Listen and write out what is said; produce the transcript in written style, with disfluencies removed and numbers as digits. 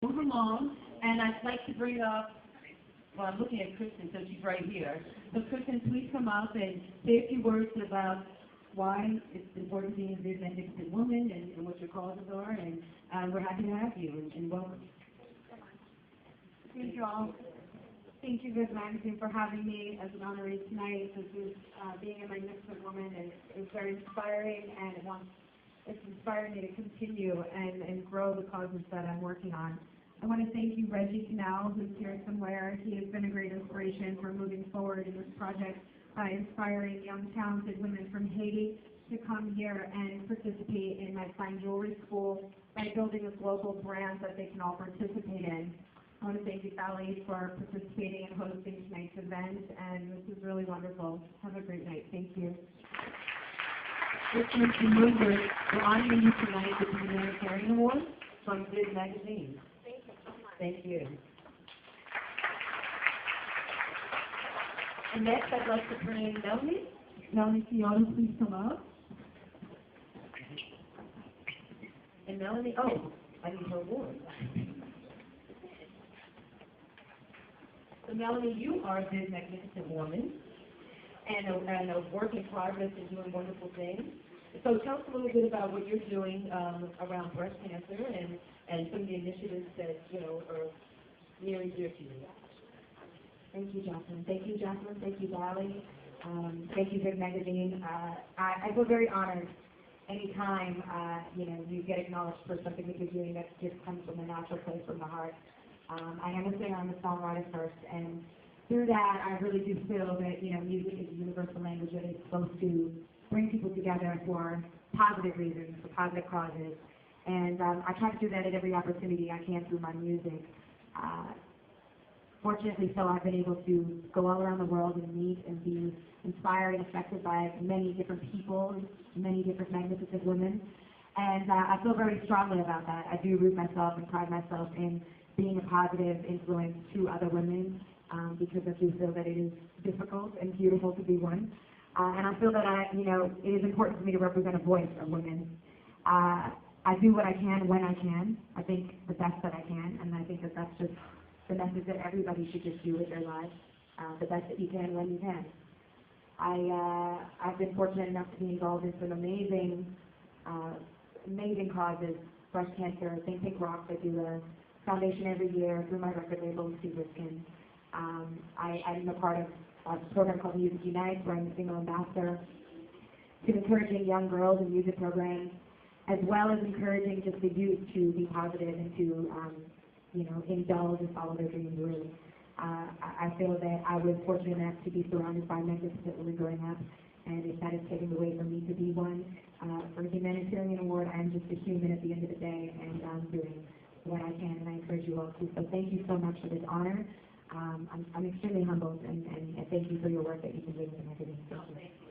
Move along, and I'd like to bring up, well, I'm looking at Kristin, so she's right here. So Kristin, please come up and say a few words about why it's important to be a VIV Magnificent Woman and what your causes are, and we're happy to have you, and welcome. Thank you all. Thank you, VIV Magazine, for having me as an honoree tonight. This is being a magnificent woman, and it's very inspiring, and it's inspiring me to continue and grow the causes that I'm working on. I want to thank you, Reggie Canal, who's here somewhere. He has been a great inspiration for moving forward in this project by inspiring young, talented women from Haiti to come here and participate in my fine jewelry school by building a global brand that they can all participate in. I want to thank you, Bally, for participating and hosting tonight's event, and this is really wonderful. Have a great night. Thank you. We're honoring you tonight with the Humanitarian Award from VIV Magazine. Thank you so much. Thank you. And next, I'd like to bring Melanie. Melanie Fiona, please come up. And Melanie, oh, I need her award. So Melanie, you are a VIV Magnificent Woman and a work in progress and doing wonderful things. So tell us a little bit about what you're doing around breast cancer and some of the initiatives that, are near and dear to you. Thank you, Jocelyn. Thank you, Jocelyn. Thank you, Bally. Thank you, VIV Magazine. I feel very honored anytime, you get acknowledged for something that you're doing that just comes from a natural place from the heart. I am a singer, I'm a songwriter first, and through that, I really do feel that, music is a universal language that is supposed to bring people together for positive reasons, for positive causes. And I try to do that at every opportunity I can through my music. Fortunately, so I've been able to go all around the world and meet and be inspired and affected by many different people, many different magnificent women. And I feel very strongly about that. I do root myself and pride myself in being a positive influence to other women, because I do feel that it is difficult and beautiful to be one. And I feel that it is important for me to represent a voice of women. I do what I can when I can. I think the best that I can, and I think that that's just the message that everybody should just do with their lives, the best that you can when you can. I've been fortunate enough to be involved in some amazing causes, breast cancer, Think Pink Rocks. I do a foundation every year through my record label, Skin. I'm a part of a program called Music Unites, where I'm a single ambassador to encouraging young girls in music programs, as well as encouraging just the youth to be positive and to, indulge and follow their dreams really. I feel that I was fortunate enough to be surrounded by magnificent women growing up, and if that is taken away from me to be one, for the Humanitarian Award, I'm just a human at the end of the day, and I'm doing what I can, and I encourage you all to. So thank you so much for this honor. I'm extremely humbled, and thank you for your work that you've been doing in the magazine. Thank you.